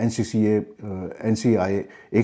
NCIA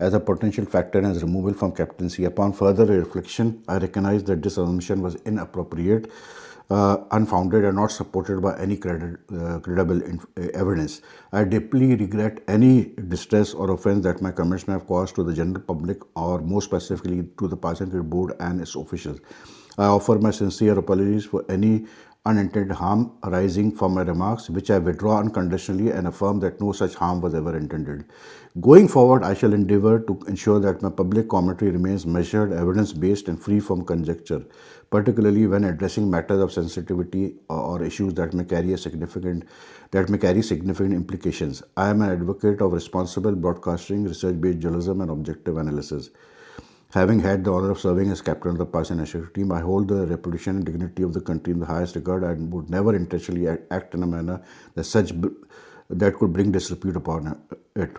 as a potential factor in his removal from captaincy. Upon further reflection, I recognize that this assumption was inappropriate, unfounded, and not supported by any credible evidence. I deeply regret any distress or offense that my comments may have caused to the general public, or more specifically to the Pakistan Cricket Board and its officials. I offer my sincere apologies for any unintended harm arising from my remarks, which I withdraw unconditionally and affirm that no such harm was ever intended. Going forward, I shall endeavour to ensure that my public commentary remains measured, evidence-based, and free from conjecture, particularly when addressing matters of sensitivity or issues that may carry significant implications. I am an advocate of responsible broadcasting, research-based journalism, and objective analysis. Having had the honor of serving as captain of the Pakistan national team, I hold the reputation and dignity of the country in the highest regard and would never intentionally act in a manner that could bring disrepute upon it,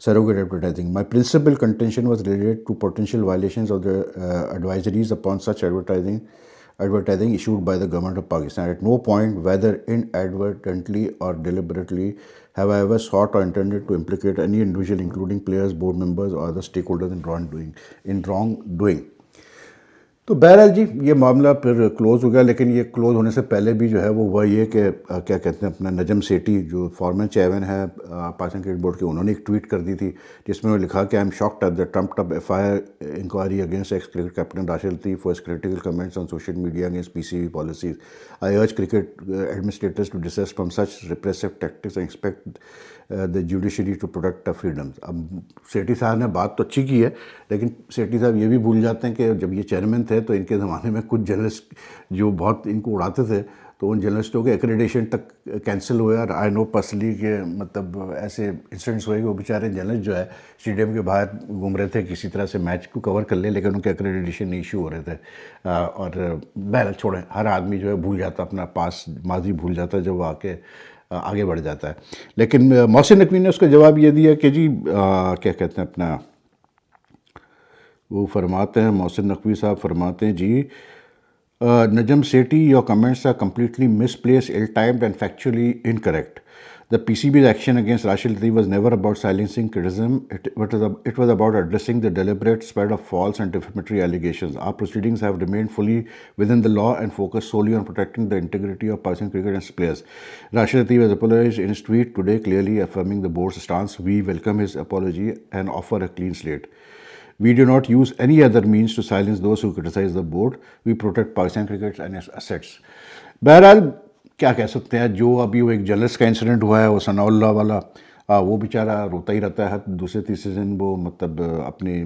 surrogate advertising. My principal contention was related to potential violations of the advisories upon such advertising issued by the government of Pakistan. At no point, whether inadvertently or deliberately, have I ever sought or intended to implicate any individual, including players, board members, or other stakeholders in wrongdoing. تو بہرحال جی یہ معاملہ پھر close ہو گیا، لیکن یہ close ہونے سے پہلے بھی جو ہے وہ ہوا یہ کہ کیا کہتے ہیں اپنا نجم سیٹھی جو فارمر چیئرمین ہے پاکستان کرکٹ بورڈ کے، انہوں نے ایک ٹویٹ کر دی تھی جس میں انہوں نے لکھا کہ I am shocked at the trumped up F I R inquiry against ex cricket captain Rashid Latif for his critical comments on social media against P C B policies. I urge cricket administrators to desist from such repressive tactics and expect the judiciary to protect freedoms. اب سیٹھی صاحب نے بات تو اچھی کی ہے، لیکن سیٹھی صاحب یہ بھی بھول جاتے ہیں کہ جب یہ چیئرمین تھے تو ان کے زمانے میں کچھ جرنلسٹ جو بہت ان کو اڑاتے تھے تو ان جرنلسٹوں کے ایکریڈیشن تک کینسل ہوئے. اور آئی نو پرسنلی کہ مطلب ایسے انسیڈنٹس ہوئے کہ وہ بیچارے جرنلسٹ جو ہے اسٹیڈیم کے باہر گھوم رہے تھے کسی طرح سے میچ کو کور کر لیں، لیکن ان کے ایکریڈیشن ایشو ہو رہے تھے. اور بہرحال چھوڑیں، ہر آدمی جو ہے بھول جاتا اپنا پاس ماضی بھول جاتا ہے جب وہ آگے بڑھ جاتا ہے. لیکن محسن نقوی نے اس کا جواب یہ دیا کہ جی کیا کہتے ہیں اپنا، وہ فرماتے ہیں محسن نقوی صاحب فرماتے ہیں جی Najam Sethi your comments are completely misplaced ill timed and factually incorrect. The PCB's action against Rashid Latif was never about silencing criticism. It was about addressing the deliberate spread of false and defamatory allegations. Our proceedings have remained fully within the law and focused solely on protecting the integrity of Pakistan cricket and its players. Rashid Latif has apologized in his tweet today, clearly affirming the board's stance. We welcome his apology and offer a clean slate. We do not use any other means to silence those who criticize the board. We protect Pakistan cricket and its assets. بہرحال کیا کہہ سکتے ہیں، جو ابھی وہ ایک journalist کا انسیڈنٹ ہوا ہے وہ ثناء اللہ والا، وہ بیچارہ روتا ہی رہتا ہے ہر دوسرے تیسرے دن. وہ مطلب اپنی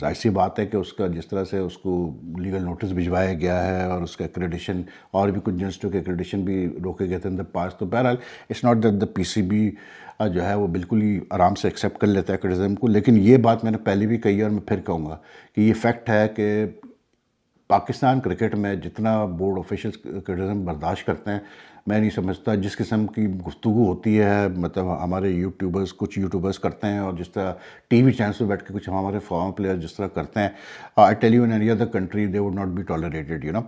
ظاہر سی بات ہے کہ اس کا جس طرح سے اس کو لیگل نوٹس بھجوایا گیا ہے اور اس کا ایکریڈیشن اور بھی کچھ جرنلسٹوں کے ایکریڈیشن بھی روکے گئے تھے ان دا پاس. تو بہرحال it's not that the P C B جو ہے وہ بالکل ہی آرام سے ایکسیپٹ کر لیتا ہے کرٹیسزم کو. لیکن یہ بات میں نے پہلے بھی کہی ہے اور میں پھر کہوں گا کہ یہ فیکٹ ہے کہ پاکستان کرکٹ میں جتنا بورڈ آفیشلز کرٹیسزم برداشت کرتے ہیں، میں نہیں سمجھتا جس قسم کی گفتگو ہوتی ہے مطلب ہمارے کچھ یوٹیوبرز کرتے ہیں، اور جس طرح ٹی وی چینلس پہ بیٹھ کے کچھ ہمارے فارمر پلیئر جس طرح کرتے ہیں، I tell you in any other country they would not be tolerated you know.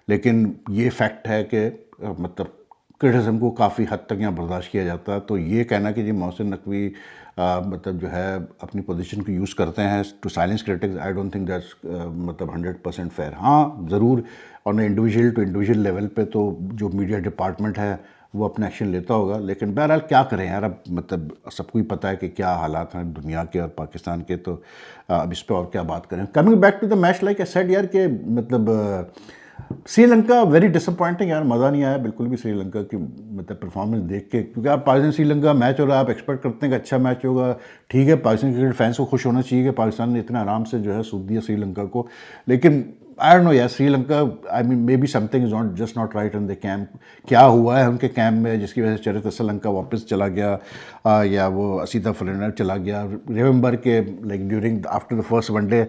لیکن یہ فیکٹ ہے کہ مطلب کرٹیسزم کو کافی حد تک یہاں برداشت کیا جاتا ہے. تو یہ کہنا کہ جی محسن نقوی مطلب جو ہے اپنی پوزیشن کو یوز کرتے ہیں to silence critics, I don't think that's مطلب 100% فیئر. ہاں ضرور on individual to individual level پہ تو جو میڈیا ڈپارٹمنٹ ہے وہ اپنا ایکشن لیتا ہوگا، لیکن بہرحال کیا کریں یار، اب مطلب سب کو ہی پتہ ہے کہ کیا حالات ہیں دنیا کے اور پاکستان کے، تو اب اس پہ اور کیا بات کریں. Coming back to the match, like I said یار کہ مطلب Sri Lanka very disappointing یار، مزہ نہیں آیا بالکل بھی سری لنکا کی مطلب پرفارمنس دیکھ کے. کیونکہ آپ پاکستان سری لنکا میچ ہو رہا ہے، آپ ایکسپیکٹ کرتے ہیں کہ اچھا میچ ہوگا. ٹھیک ہے پاکستان کرکٹ فینس کو خوش ہونا چاہیے کہ پاکستان نے اتنا آرام سے جو ہے سود دیا سری لنکا کو. لیکن آئی ڈونٹ نو یار، Sri Lanka I mean maybe something is not just not right in the camp. کیا ہوا ہے ان کے کیمپ میں جس کی وجہ سے چرت اسلنکا واپس چلا گیا، یا وہ اسیتا فلنر چلا گیا. ریمبر کہ like during after the first one day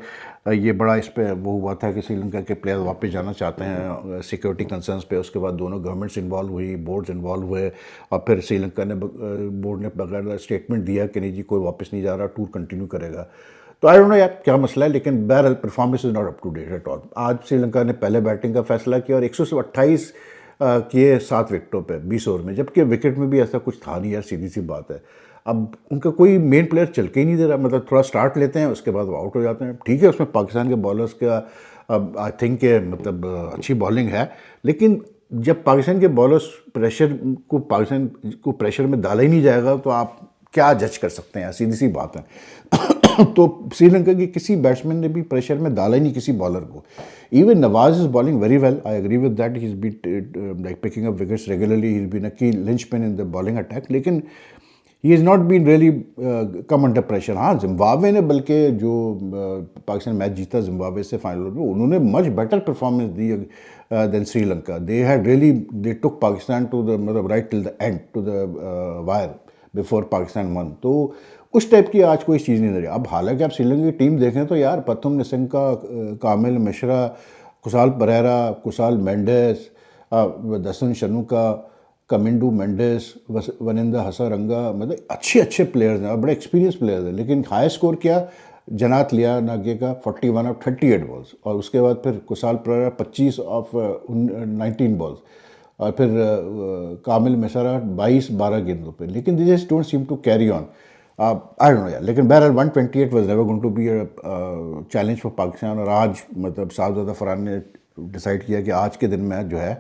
یہ بڑا اس پہ وہ ہوا تھا کہ سری لنکا کے پلیئر واپس جانا چاہتے ہیں سیکورٹی کنسرنس پہ. اس کے بعد دونوں گورنمنٹس انوالو ہوئی، بورڈز انوالو ہوئے، اور پھر سری لنکا نے بورڈ نے بغیر اسٹیٹمنٹ دیا کہ نہیں جی کوئی واپس نہیں جا رہا، ٹور کنٹینیو کرے گا. تو آئی ڈونٹ نو یار کیا مسئلہ ہے، لیکن بہرحال performance is not up to date at all. آج سری لنکا نے پہلے بیٹنگ کا فیصلہ کیا اور 128 کیے 7 وکٹوں پہ 20 اوور میں، جبکہ وکٹ میں بھی ایسا کچھ تھا نہیں یار، سیدھی سی بات ہے. اب ان کا کوئی مین پلیئر چل کے ہی نہیں دے رہا، مطلب تھوڑا سٹارٹ لیتے ہیں اس کے بعد وہ آؤٹ ہو جاتے ہیں. ٹھیک ہے اس میں پاکستان کے بالرز کا آئی تھنک کہ مطلب اچھی بالنگ ہے، لیکن جب پاکستان کے بالرز پاکستان کو پریشر میں ڈالا ہی نہیں جائے گا تو آپ کیا جج کر سکتے ہیں، سیدھی سی بات ہے. تو سری لنکا کی کسی بیٹسمین نے بھی پریشر میں ڈالا ہی نہیں کسی بالر کو. Even Nawaz is bowling very well, I agree with that, he is been like picking up wickets regularly, he is been a key linchpin in the bowling attack, لیکن he is not been really come under pressure. ہاں Zimbabwe نے بلکہ جو Pakistan match جیتا Zimbabwe سے final میں، انہوں نے مچ بیٹر پرفارمنس دی then Sri Lanka. They took Pakistan to the مطلب right till the end to the wire before Pakistan won. تو اس ٹائپ کی آج کوئی چیز نہیں دے رہی. اب حالانکہ آپ سری لنکا کی ٹیم دیکھیں تو یار پرتھم نسنکا، کامل مشرا، کسال پریرا، کسال مینڈیس، دسن شنوکا، کمنڈو مینڈیس، ونندا ہسارنگا، مطلب اچھے پلیئرز ہیں اور بڑے ایکسپیرینس پلیئرز ہیں. لیکن ہائی اسکور کیا جنات لیا ناگے کا 41 آف 38 بالز، اور اس کے بعد پھر کسال پریرا 25 آف 19 بالز، اور پھر کامل مشرا 22 12 گیندوں پہ. لیکن they just don't seem to carry on. I don't know یار، لیکن بہرحال 128 was never going to be a challenge for Pakistan. اور آج مطلب صاحبزادہ فرحان نے ڈیسائیڈ کیا کہ آج کے دن میں جو ہے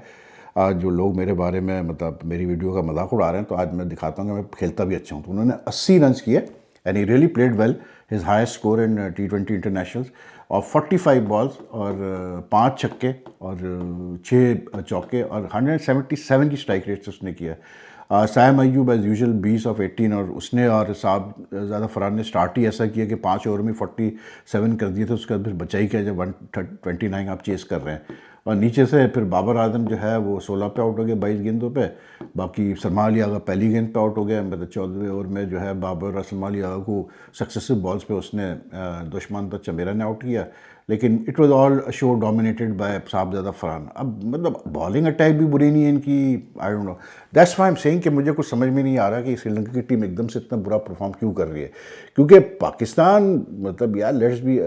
جو لوگ میرے بارے میں مطلب میری ویڈیو کا مذاق اڑا رہے ہیں، تو آج میں دکھاتا ہوں کہ میں کھیلتا بھی اچھا ہوں. تو انہوں نے 80 رنز کیے and he really played well, his highest score in T20 internationals, اور 45 بالز اور 5 چھکے اور 6 چوکے اور 177 کی اسٹرائک ریٹ سے اس نے کیا. سائم ایوب ایز یوزول 20/18، اور اس نے اور صاحب زیادہ فرحان نے اسٹارٹ ہی ایسا کیا کہ 5 اوور میں 47 کر دیے تھے. اس کے بعد پھر بچائی کیا جب 129 آپ چیز کر رہے ہیں. اور نیچے سے پھر بابر اعظم جو ہے وہ 16 پہ آؤٹ ہو گئے 22 گیندوں پہ. باقی سلمان علی آغا پہلی گیند پہ آؤٹ ہو گیا. مطلب 14ویں اوور میں جو ہے بابر اور سلمان علی آغا کو سکسیسو بالز پہ اس نے دشمن تک چمیرا نے آؤٹ کیا. لیکن it was all show dominated by Sahibzada Farhan. اب مطلب بالنگ اٹیک بھی بری نہیں ہے ان کی. I don't know, that's why I'm saying کہ مجھے کچھ سمجھ میں نہیں آ رہا کہ سری لنکا کی ٹیم ایک دم سے اتنا برا پرفارم کیوں کر رہی ہے. کیونکہ پاکستان مطلب یار لیٹس بھی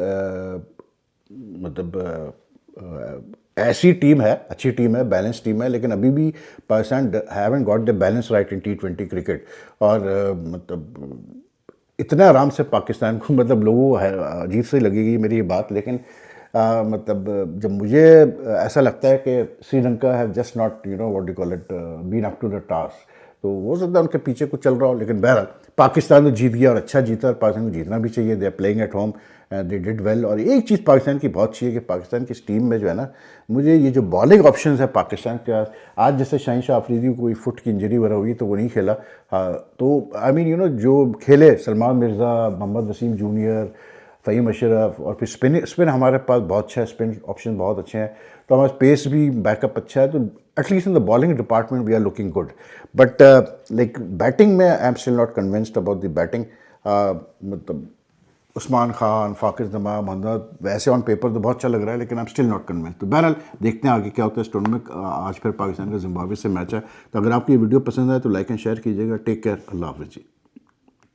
مطلب ایسی ٹیم ہے، اچھی ٹیم ہے، بیلنس ٹیم ہے، لیکن ابھی بھی Pakistan haven't got the balance right in T20 cricket. اور مطلب اتنا آرام سے پاکستان کو مطلب لوگوں کو عجیب سے لگے گی میری یہ بات، لیکن مطلب جب مجھے ایسا لگتا ہے کہ Sri Lanka have just not what do call it been up to the task, تو ہو سکتا ہے ان کے پیچھے کچھ چل رہا ہو. لیکن بہرحال پاکستان تو جیت گیا اور اچھا جیتا، اور پاکستان کو جیتنا بھی چاہیے. They are playing at home, they did well. اور ایک چیز پاکستان کی بہت اچھی ہے کہ پاکستان کی اس ٹیم میں جو ہے نا، مجھے یہ جو بالنگ آپشنز ہے پاکستان کے، آج جیسے شاہین شاہ آفریدی کو کوئی فٹ کی انجری وغیرہ ہوئی تو وہ نہیں کھیلا. تو آئی مین جو کھیلے سلمان مرزا، محمد وسیم جونیئر، فہیم اشرف، اور پھر اسپن ہمارے پاس بہت اچھا ہے، اسپن آپشن بہت اچھے ہیں. تو ہمارے پیس بھی بیک اپ اچھا ہے. تو at least in the bowling department we are looking good. But like batting میں I am still not convinced about the batting. مطلب عثمان خان، فاقر زمان، محمد ویسے آن پیپر تو بہت اچھا لگ رہا ہے، لیکن آئی ایم اسٹل ناٹ کنونسڈ. تو بہرحال دیکھتے ہیں آگے کیا ہوتا ہے اس ٹورنامنٹ میں. آج پھر پاکستان کا زمبابوے سے میچ ہے. تو اگر آپ کو یہ ویڈیو پسند آئے تو لائک اینڈ شیئر کیجیے گا. ٹیک کیئر، اللہ حافظ جی.